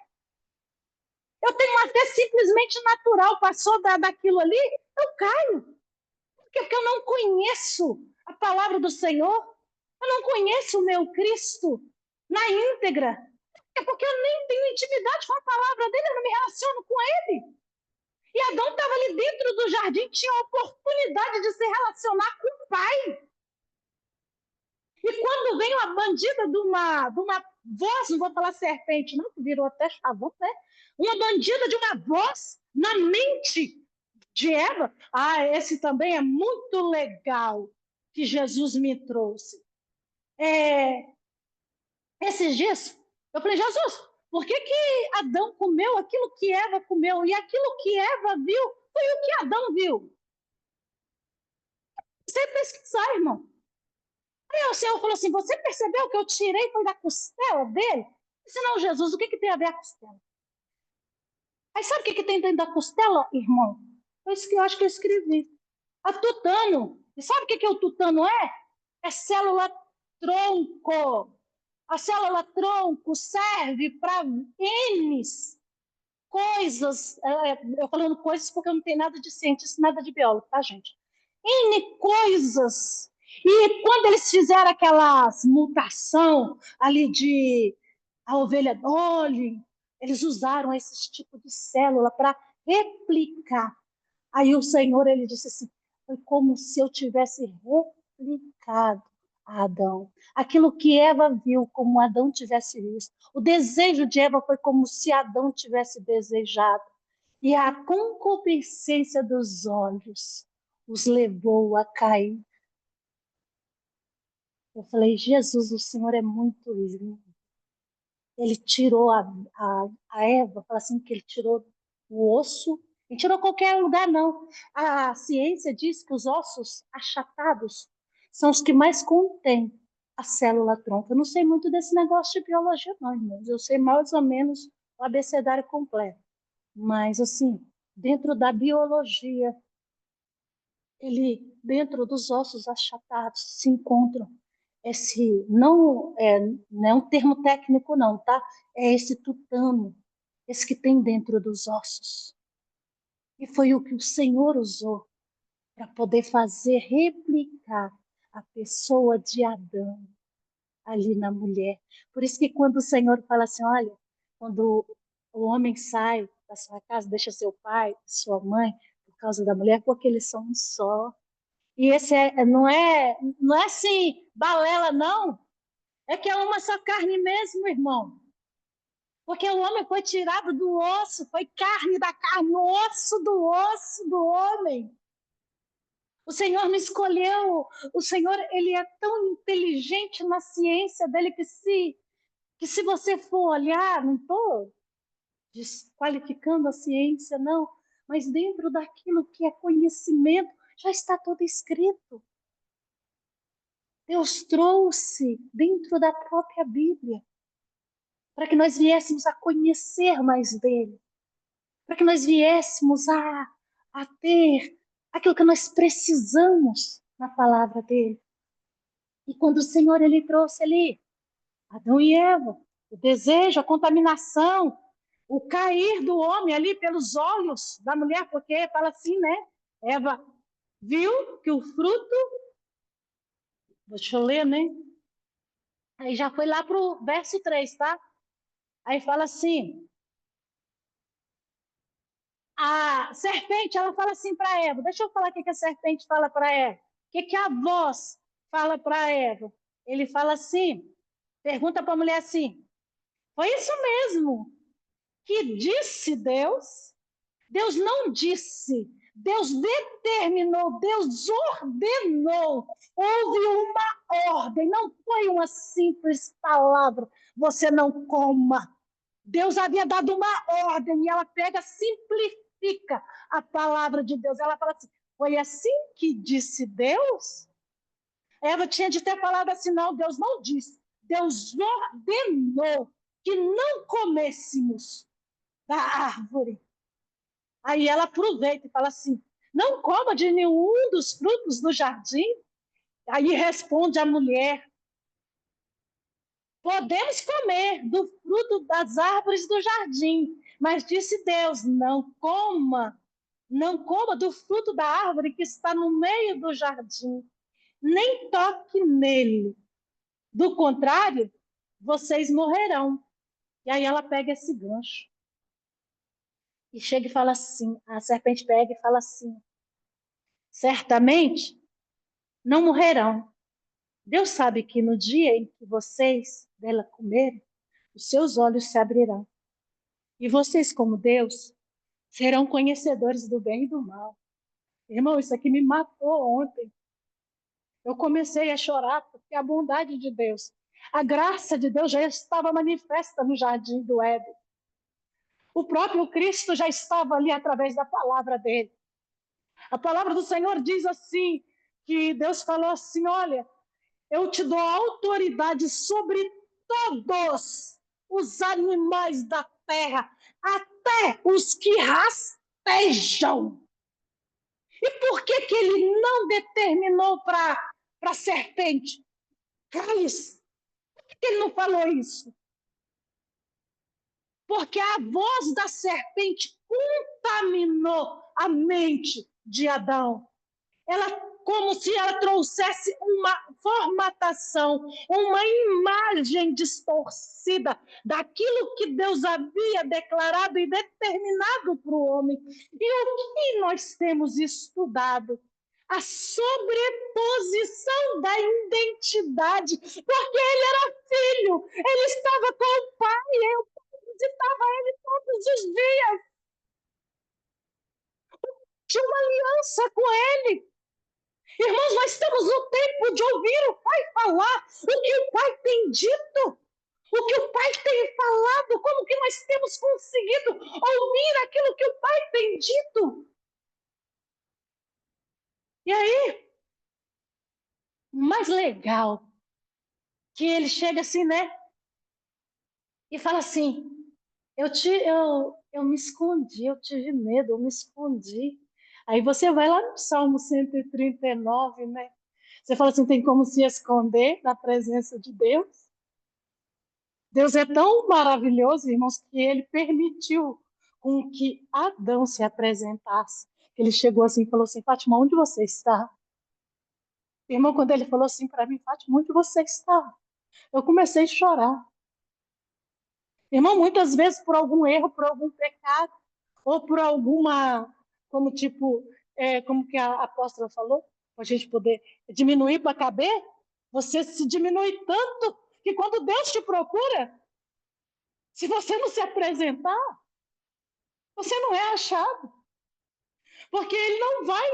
Eu tenho uma fé simplesmente natural, passou daquilo ali, eu caio. Porque eu não conheço a palavra do Senhor, eu não conheço o meu Cristo na íntegra. É porque eu nem tenho intimidade com a palavra dele, eu não me relaciono com ele. E Adão estava ali dentro do jardim, tinha a oportunidade de se relacionar com o pai. E quando vem uma bandida de uma voz, não vou falar serpente, não, que virou até chavão, né? Uma bandida de uma voz na mente de Eva. Ah, esse também é muito legal que Jesus me trouxe. Esses dias, eu falei, Jesus, por que Adão comeu aquilo que Eva comeu? E aquilo que Eva viu foi o que Adão viu. Você pesquisar, irmão. Aí o Senhor falou assim, você percebeu que eu tirei foi da costela dele? Eu disse, não, Jesus, o que tem a ver a costela? Aí sabe o que tem dentro da costela, irmão? Foi isso que eu acho que eu escrevi. A tutano. E sabe o que o tutano é? É célula tronco. A célula tronco serve para N coisas. Eu falando coisas porque eu não tenho nada de cientista, nada de biólogo, tá, gente? N coisas. E quando eles fizeram aquelas mutação ali de a ovelha Dolly, eles usaram esse tipo de célula para replicar. Aí o Senhor, ele disse assim, foi como se eu tivesse replicado a Adão. Aquilo que Eva viu, como Adão tivesse visto. O desejo de Eva foi como se Adão tivesse desejado. E a concupiscência dos olhos os levou a cair. Eu falei, Jesus, o Senhor é muito lindo. Ele tirou a Eva, fala assim que ele tirou o osso, não tirou qualquer lugar, não. A ciência diz que os ossos achatados são os que mais contêm a célula tronco. Eu não sei muito desse negócio de biologia, não, irmãos. Eu sei mais ou menos o abecedário completo. Mas, assim, dentro da biologia, dentro dos ossos achatados se encontram esse, não é um termo técnico não, tá? É esse tutano, esse que tem dentro dos ossos. E foi o que o Senhor usou para poder fazer replicar a pessoa de Adão ali na mulher. Por isso que quando o Senhor fala assim, olha, quando o homem sai da sua casa, deixa seu pai, sua mãe, por causa da mulher, porque eles são um só. E esse não é assim, balela, não. É que é uma só carne mesmo, irmão. Porque o homem foi tirado do osso, foi carne da carne, osso do homem. O Senhor me escolheu. O Senhor, ele é tão inteligente na ciência dele que se você for olhar, não estou desqualificando a ciência, não, mas dentro daquilo que é conhecimento, já está tudo escrito. Deus trouxe dentro da própria Bíblia para que nós viéssemos a conhecer mais dele, para que nós viéssemos a ter aquilo que nós precisamos na palavra dele. E quando o Senhor ele trouxe ali Adão e Eva, o desejo, a contaminação, o cair do homem ali pelos olhos da mulher, porque fala assim, né? Eva viu que o fruto, deixa eu ler, né? Aí já foi lá para o verso 3, tá? Aí fala assim, a serpente, ela fala assim para Eva, deixa eu falar o que a serpente fala para Eva, o que a voz fala para Eva. Ele fala assim, pergunta para a mulher assim, foi isso mesmo que disse Deus? Deus não disse, Deus determinou, Deus ordenou. Houve uma ordem, não foi uma simples palavra, você não coma. Deus havia dado uma ordem e ela pega, simplifica a palavra de Deus. Ela fala assim, foi assim que disse Deus? Eva tinha de ter falado assim, não, Deus não disse. Deus ordenou que não comêssemos da árvore. Aí ela aproveita e fala assim, não coma de nenhum dos frutos do jardim. Aí responde a mulher, podemos comer do fruto das árvores do jardim, mas disse Deus, não coma do fruto da árvore que está no meio do jardim, nem toque nele. Do contrário, vocês morrerão. E aí ela pega esse gancho e chega e fala assim, a serpente pega e fala assim, certamente não morrerão. Deus sabe que no dia em que vocês dela comerem, os seus olhos se abrirão. E vocês, como Deus, serão conhecedores do bem e do mal. Irmão, isso aqui me matou ontem. Eu comecei a chorar porque a bondade de Deus, a graça de Deus já estava manifesta no jardim do Éden. O próprio Cristo já estava ali através da palavra dele. A palavra do Senhor diz assim, que Deus falou assim, olha, eu te dou autoridade sobre todos os animais da terra, até os que rastejam. E por que que ele não determinou para a serpente? Cais, por que ele não falou isso? Porque a voz da serpente contaminou a mente de Adão. Ela, como se ela trouxesse uma formatação, uma imagem distorcida daquilo que Deus havia declarado e determinado para o homem. E o que nós temos estudado? A sobreposição da identidade, porque ele era filho, ele estava com o pai, eu visitava ele todos os dias, tinha uma aliança com ele. Irmãos, nós estamos no tempo de ouvir o Pai falar o que o Pai tem dito, o que o Pai tem falado, como que nós temos conseguido ouvir aquilo que o Pai tem dito. E aí, mais legal, que ele chega assim, né? E fala assim, eu me escondi, eu tive medo, eu me escondi. Aí você vai lá no Salmo 139, né? Você fala assim, tem como se esconder na presença de Deus? Deus é tão maravilhoso, irmãos, que ele permitiu com que Adão se apresentasse. Ele chegou assim e falou assim, Fátima, onde você está? Irmão, quando ele falou assim para mim, Fátima, onde você está? Eu comecei a chorar. Irmão, muitas vezes por algum erro, por algum pecado, ou por alguma, como tipo, como que a apóstola falou, para a gente poder diminuir para caber, você se diminui tanto que quando Deus te procura, se você não se apresentar, você não é achado. Porque ele não vai,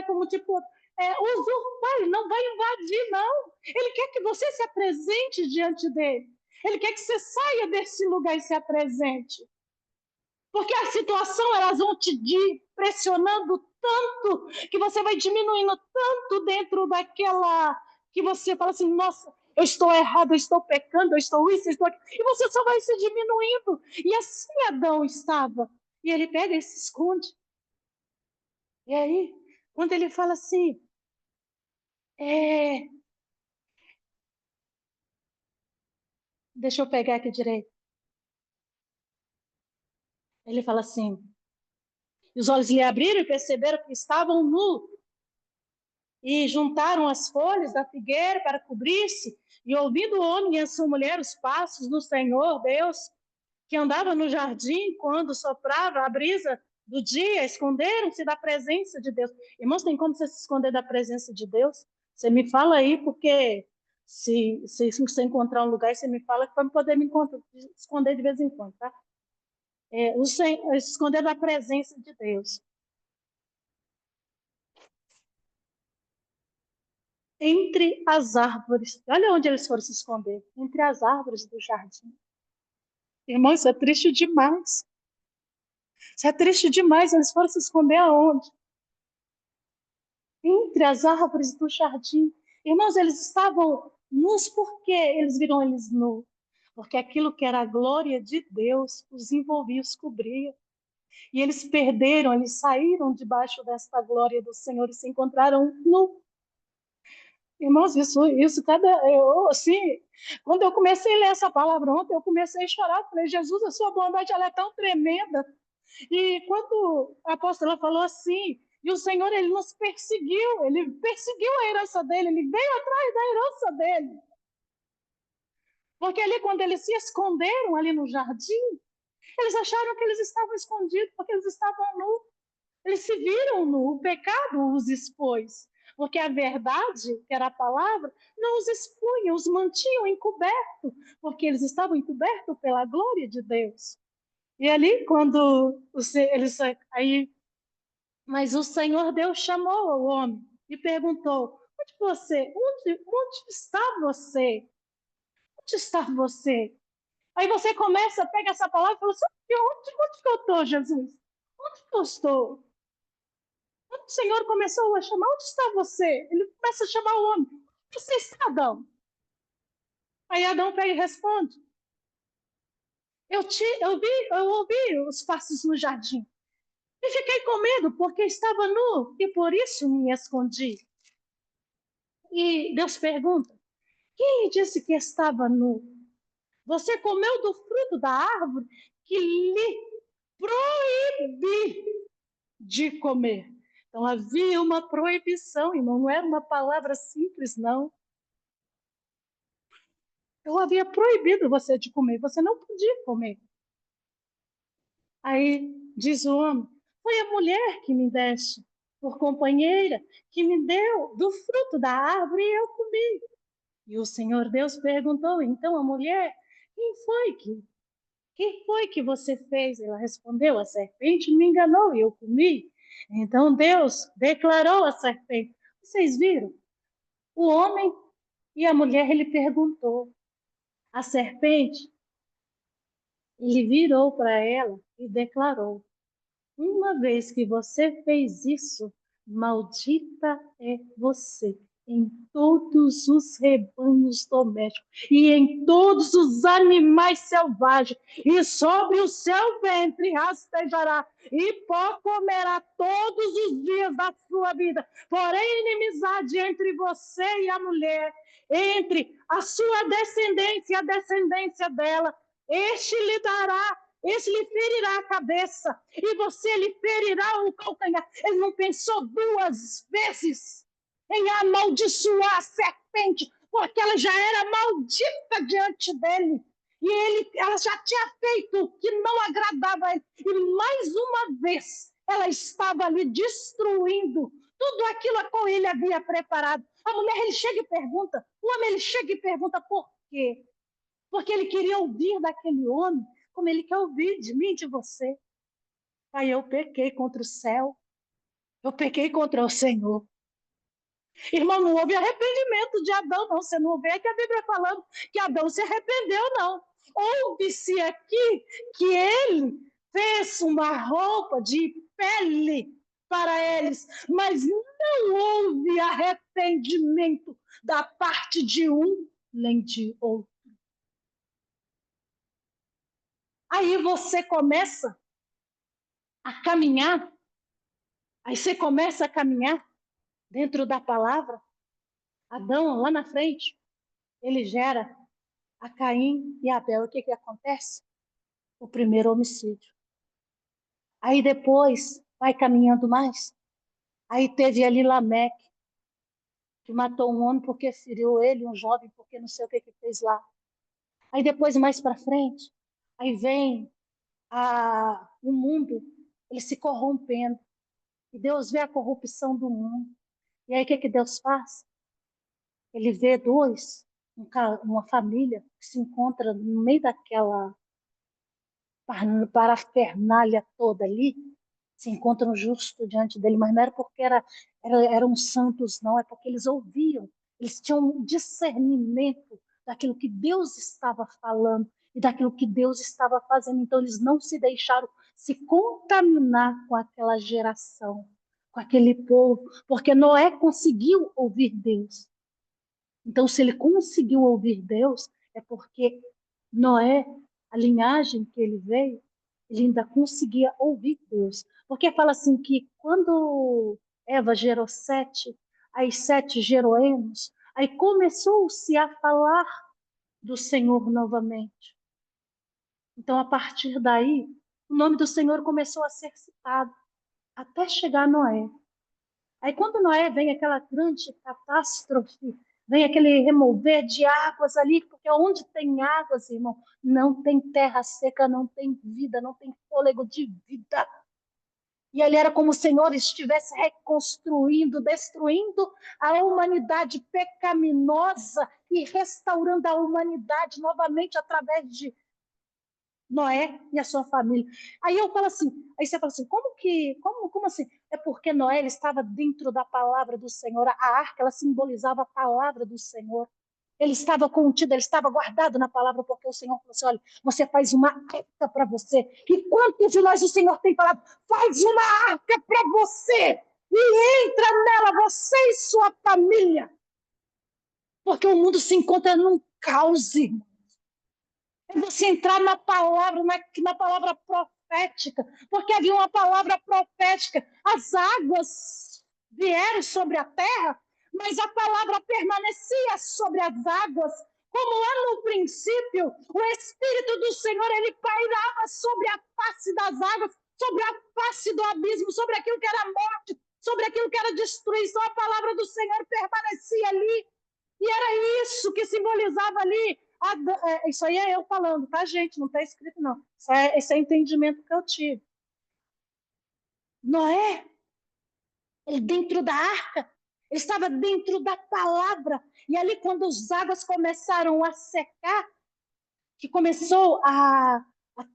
como tipo, usurpar, ele não vai invadir, não. Ele quer que você se apresente diante dele. Ele quer que você saia desse lugar e se apresente. Porque a situação, elas vão te pressionando tanto, que você vai diminuindo tanto dentro daquela, que você fala assim, nossa, eu estou errado, eu estou pecando, eu estou isso, eu estou aquilo, e você só vai se diminuindo. E assim Adão estava. E ele pega e se esconde. E aí, quando ele fala assim, é... deixa eu pegar aqui direito. Ele fala assim, os olhos lhe abriram e perceberam que estavam nus. E juntaram as folhas da figueira para cobrir-se, e ouvindo o homem e a sua mulher os passos do Senhor Deus, que andava no jardim quando soprava a brisa do dia, esconderam-se da presença de Deus. Irmãos, tem como você se esconder da presença de Deus? Você me fala aí, porque se você encontrar um lugar, você me fala para poder esconder de vez em quando, tá? Esconder da presença de Deus. Entre as árvores. Olha onde eles foram se esconder. Entre as árvores do jardim. Irmão, isso é triste demais. Isso é triste demais. Eles foram se esconder aonde? Entre as árvores do jardim. Irmãos, eles estavam nus porque eles viram eles nus. porque aquilo que era a glória de Deus os envolvia, os cobria. E eles perderam, eles saíram debaixo desta glória do Senhor e se encontraram nu. Irmãos, assim, quando eu comecei a ler essa palavra ontem, eu comecei a chorar, falei, Jesus, a sua bondade, ela é tão tremenda. E quando a apóstola falou assim, e o Senhor, ele nos perseguiu, ele perseguiu a herança dele, ele veio atrás da herança dele. Porque ali, quando eles se esconderam ali no jardim, eles acharam que eles estavam escondidos, porque eles estavam nus. Eles se viram nu, o pecado os expôs. Porque a verdade, que era a palavra, não os expunha, os mantinham encobertos, porque eles estavam encobertos pela glória de Deus. E ali, quando eles aí, mas o Senhor Deus chamou o homem e perguntou: onde está você? Onde está você? Aí você começa, pega essa palavra e fala: onde que eu estou, Jesus? Onde que eu estou? Quando o Senhor começou a chamar: onde está você? Ele começa a chamar o homem: onde você está, Adão? Aí Adão pega e responde: eu ouvi os passos no jardim. E fiquei com medo, porque estava nu, e por isso me escondi. E Deus pergunta: quem lhe disse que estava nu? Você comeu do fruto da árvore que lhe proibi de comer. Então havia uma proibição, irmão, não era uma palavra simples, não. Eu havia proibido você de comer, você não podia comer. Aí diz o homem: foi a mulher que me deste por companheira, que me deu do fruto da árvore e eu comi. E o Senhor Deus perguntou, então a mulher: quem foi que você fez? Ela respondeu: a serpente me enganou e eu comi. Então Deus declarou à serpente: vocês viram? O homem e a mulher, ele perguntou. A serpente, ele virou para ela e declarou: uma vez que você fez isso, maldita é você em todos os rebanhos domésticos e em todos os animais selvagens, e sobre o seu ventre rastejará, e pó comerá todos os dias da sua vida. Porém, inimizade entre você e a mulher, entre a sua descendência e a descendência dela, este lhe dará, esse lhe ferirá a cabeça e você lhe ferirá o calcanhar. Ele não pensou duas vezes em amaldiçoar a serpente, porque ela já era maldita diante dele. E ela já tinha feito o que não agradava a ele. E mais uma vez, ela estava ali destruindo tudo aquilo a qual ele havia preparado. A mulher, ele chega e pergunta, o homem, ele chega e pergunta por quê? Porque ele queria ouvir daquele homem como ele quer ouvir de mim, de você. Aí eu pequei contra o céu, eu pequei contra o Senhor. Irmão, não houve arrependimento de Adão, não. Você não vê que a Bíblia falando que Adão se arrependeu, não. Houve-se aqui que ele fez uma roupa de pele para eles, mas não houve arrependimento da parte de um nem de outro. Aí você começa a caminhar, aí você começa a caminhar dentro da palavra. Adão, lá na frente, ele gera a Caim e Abel. O que acontece? O primeiro homicídio. Aí depois, vai caminhando mais. Aí teve ali Lameque, que matou um homem porque feriu ele, um jovem porque não sei o que fez lá. Aí depois, mais para frente, aí vem o mundo, ele se corrompendo. E Deus vê a corrupção do mundo. E aí o que Deus faz? Ele vê uma família que se encontra no meio daquela parafernália toda ali, se encontram justo diante dele, mas não era porque eram santos, não, é porque eles ouviam, eles tinham um discernimento daquilo que Deus estava falando e daquilo que Deus estava fazendo, então eles não se deixaram se contaminar com aquela geração, com aquele povo, porque Noé conseguiu ouvir Deus. Então, se ele conseguiu ouvir Deus, é porque Noé, a linhagem que ele veio, ele ainda conseguia ouvir Deus. Porque fala assim que quando Eva gerou Sete, aí Sete gerou Enos, aí começou-se a falar do Senhor novamente. Então, a partir daí, o nome do Senhor começou a ser citado, até chegar a Noé. Aí, quando Noé vem aquela grande catástrofe, vem aquele remover de águas ali, porque onde tem águas, irmão, não tem terra seca, não tem vida, não tem fôlego de vida. E ali era como o Senhor estivesse reconstruindo, destruindo a humanidade pecaminosa e restaurando a humanidade novamente através de Noé e a sua família. Aí eu falo assim, aí você fala assim, como assim? É porque Noé ele estava dentro da palavra do Senhor. A arca, ela simbolizava a palavra do Senhor. Ele estava contido, ele estava guardado na palavra, porque o Senhor falou assim, olha, você faz uma arca para você. E quantos de nós o Senhor tem falado? Faz uma arca para você. E entra nela, você e sua família. Porque o mundo se encontra num caos, irmão. É você entrar na palavra, na palavra profética, porque havia uma palavra profética. As águas vieram sobre a terra, mas a palavra permanecia sobre as águas. Como lá no princípio, o Espírito do Senhor, ele pairava sobre a face das águas, sobre a face do abismo, sobre aquilo que era morte, sobre aquilo que era destruição. A palavra do Senhor permanecia ali. E era isso que simbolizava ali. Isso aí é eu falando, tá, gente? Não está escrito, não. Esse é o entendimento que eu tive. Noé, ele dentro da arca, ele estava dentro da palavra. E ali, quando as águas começaram a secar, que começou a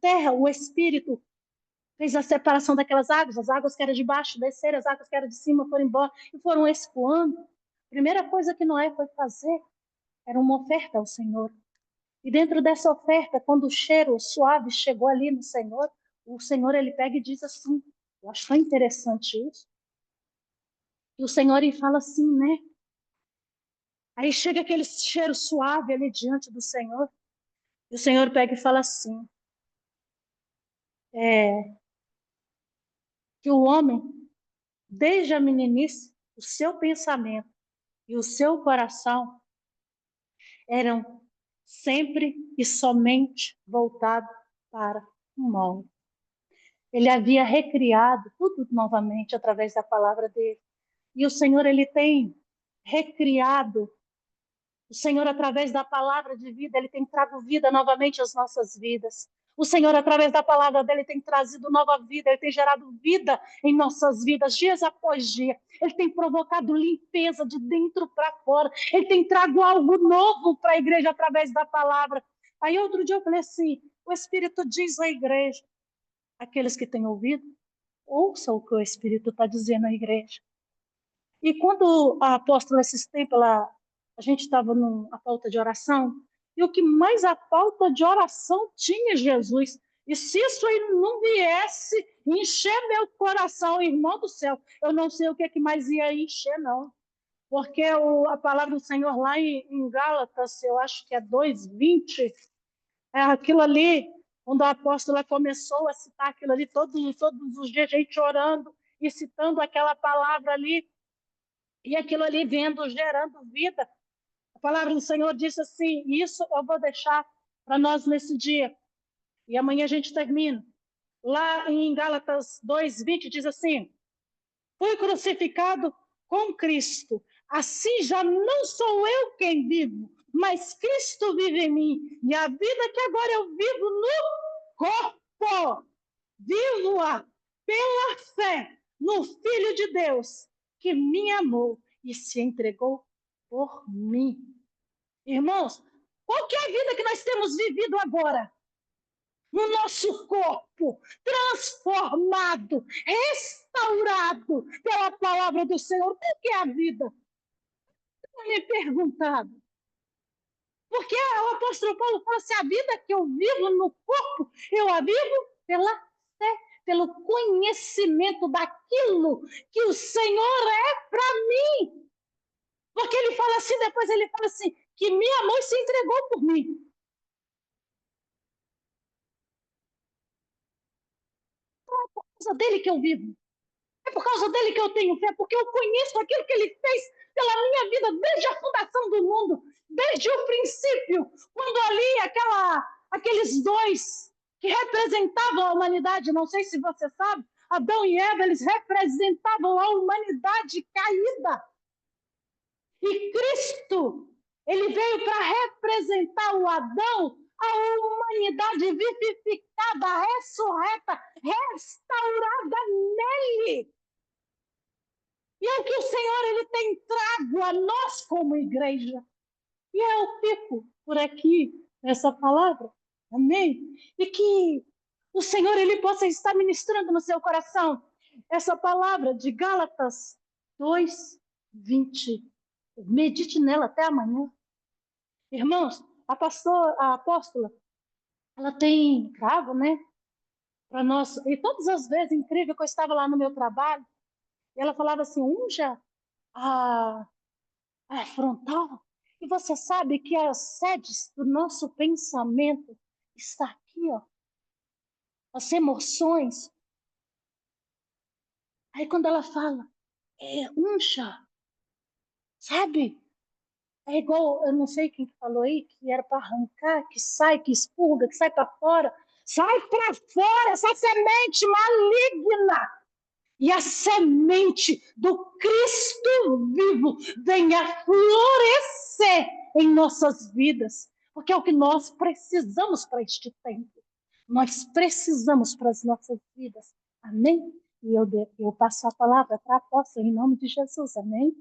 terra, o Espírito fez a separação daquelas águas, as águas que eram de baixo desceram, as águas que eram de cima foram embora e foram escoando. A primeira coisa que Noé foi fazer era uma oferta ao Senhor. E dentro dessa oferta, quando o cheiro suave chegou ali no Senhor, o Senhor ele pega e diz assim, eu acho tão interessante isso. E o Senhor ele fala assim, né? Aí chega aquele cheiro suave ali diante do Senhor, e o Senhor pega e fala assim, que o homem, desde a meninice, o seu pensamento e o seu coração eram sempre e somente voltados para o mal. Ele havia recriado tudo novamente através da palavra dele. E o Senhor, ele tem recriado. O Senhor, através da palavra de vida, ele tem trago vida novamente às nossas vidas. O Senhor, através da palavra dele, tem trazido nova vida, ele tem gerado vida em nossas vidas, dias após dia. Ele tem provocado limpeza de dentro para fora. Ele tem trago algo novo para a igreja através da palavra. Aí outro dia eu falei assim, o Espírito diz à igreja, aqueles que têm ouvido, ouçam o que o Espírito está dizendo à igreja. E quando a apóstola, esses tempos, a gente estava na pauta de oração, e o que mais a pauta de oração tinha Jesus. E se isso aí não viesse encher meu coração, irmão do céu, eu não sei o que, é que mais ia encher, não. Porque a palavra do Senhor lá em Gálatas, eu acho que é 2:20, é aquilo ali, quando a apóstola começou a citar aquilo ali, todos os dias, a gente orando e citando aquela palavra ali, e aquilo ali vendo, gerando vida. A palavra do Senhor disse assim, isso eu vou deixar para nós nesse dia. E amanhã a gente termina. Lá em Gálatas 2:20 diz assim, fui crucificado com Cristo. Assim já não sou eu quem vivo, mas Cristo vive em mim. E a vida que agora eu vivo no corpo, vivo-a pela fé no Filho de Deus, que me amou e se entregou por mim. Irmãos, qual que é a vida que nós temos vivido agora? No nosso corpo, transformado, restaurado pela palavra do Senhor. Qual que é a vida? Eu me perguntado. Porque o apóstolo Paulo fala assim, a vida que eu vivo no corpo, eu a vivo pela fé, pelo conhecimento daquilo que o Senhor é para mim. Porque ele fala assim, depois ele fala assim, que me amou e se entregou por mim. causa dele que eu vivo. É por causa dele que eu tenho fé, porque eu conheço aquilo que ele fez pela minha vida desde a fundação do mundo, desde o princípio, quando ali aqueles dois que representavam a humanidade, não sei se você sabe, Adão e Eva, eles representavam a humanidade caída. E Cristo, ele veio para representar o Adão, a humanidade vivificada, ressurreta, restaurada nele. E é o que o Senhor ele tem trago a nós como igreja. E eu fico por aqui nessa palavra, amém? E que o Senhor ele possa estar ministrando no seu coração essa palavra de Gálatas 2:20. Medite nela até amanhã. Irmãos, a apóstola, ela tem trago, né? Para nós. E todas as vezes, incrível que eu estava lá no meu trabalho, e ela falava assim, unja a frontal. E você sabe que as sedes do nosso pensamento está aqui, ó. As emoções. Aí quando ela fala, unja, sabe? É igual, eu não sei quem falou aí, que era para arrancar, que sai, que expurga, que sai para fora. Sai para fora essa semente maligna. E a semente do Cristo vivo venha florescer em nossas vidas, porque é o que nós precisamos para este tempo. Nós precisamos para as nossas vidas. Amém? E eu passo a palavra para a apóstola em nome de Jesus. Amém?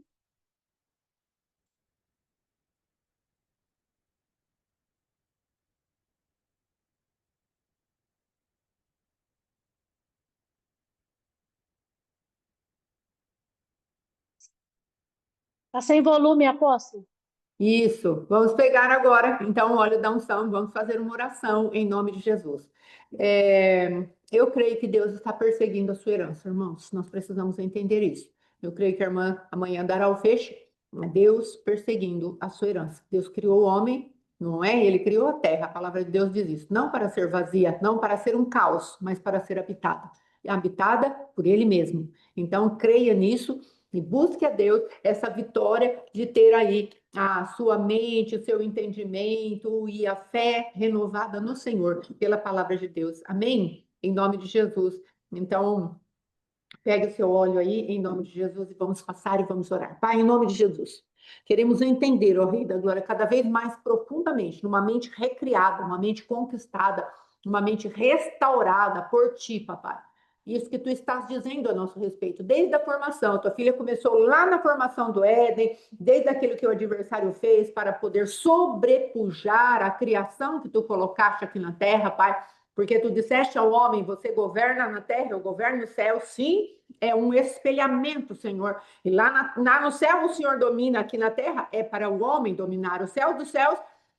Está sem volume, apóstolo? Isso, vamos pegar agora, então, o óleo da unção, vamos fazer uma oração em nome de Jesus. Eu creio que Deus está perseguindo a sua herança, irmãos, nós precisamos entender isso. Eu creio que a irmã amanhã dará o fecho, Deus perseguindo a sua herança. Deus criou o homem, não é? Ele criou a terra, a palavra de Deus diz isso, não para ser vazia, não para ser um caos, mas para ser habitada por Ele mesmo. Então, creia nisso e busque a Deus essa vitória de ter aí a sua mente, o seu entendimento e a fé renovada no Senhor, pela palavra de Deus. Amém? Em nome de Jesus. Então, pegue o seu óleo aí, em nome de Jesus, e vamos passar e vamos orar. Pai, em nome de Jesus, queremos entender, ó Rei da Glória, cada vez mais profundamente, numa mente recriada, uma mente conquistada, uma mente restaurada por Ti, papai. Isso que Tu estás dizendo a nosso respeito, desde a formação. Tua filha começou lá na formação do Éden, desde aquilo que o adversário fez para poder sobrepujar a criação que Tu colocaste aqui na terra, Pai. Porque tu disseste ao homem, você governa na terra, eu governo no céu. Sim, é um espelhamento, Senhor. E lá no céu o Senhor domina, aqui na terra é para o homem dominar. O céu dos céus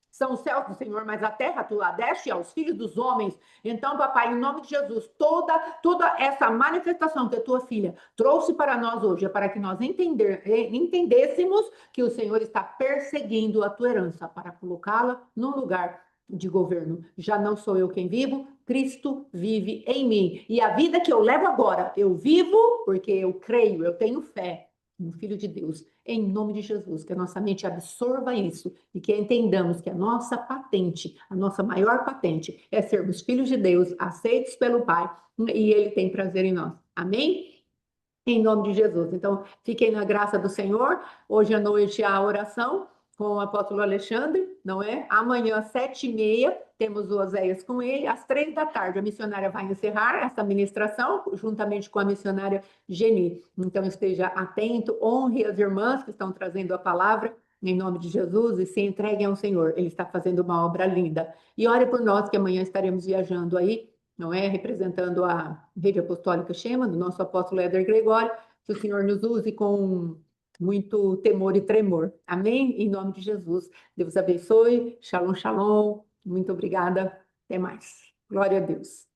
são os céus do Senhor, mas a terra tu a deste aos filhos dos homens. Então, papai, em nome de Jesus, toda essa manifestação que a tua filha trouxe para nós hoje é para que nós entendêssemos que o Senhor está perseguindo a tua herança para colocá-la num lugar de governo. Já não sou eu quem vivo, Cristo vive em mim. E a vida que eu levo agora, eu vivo porque eu creio, eu tenho fé no Filho de Deus. Em nome de Jesus, que a nossa mente absorva isso e que entendamos que a nossa patente, a nossa maior patente é sermos filhos de Deus, aceitos pelo Pai, e Ele tem prazer em nós. Amém? Em nome de Jesus. Então, fiquem na graça do Senhor. Hoje à noite a oração com o apóstolo Alexandre, não é? Amanhã, 7h30, temos o Oséias com ele. Às 3 da tarde, a missionária vai encerrar essa ministração, juntamente com a missionária Geni. Então, esteja atento, honre as irmãs que estão trazendo a palavra, em nome de Jesus, e se entreguem ao Senhor. Ele está fazendo uma obra linda. E ore por nós, que amanhã estaremos viajando aí, não é? Representando a Rede Apostólica Chema, do nosso apóstolo Éder Gregório, que o Senhor nos use com muito temor e tremor. Amém? Em nome de Jesus. Deus abençoe. Shalom, shalom. Muito obrigada. Até mais. Glória a Deus.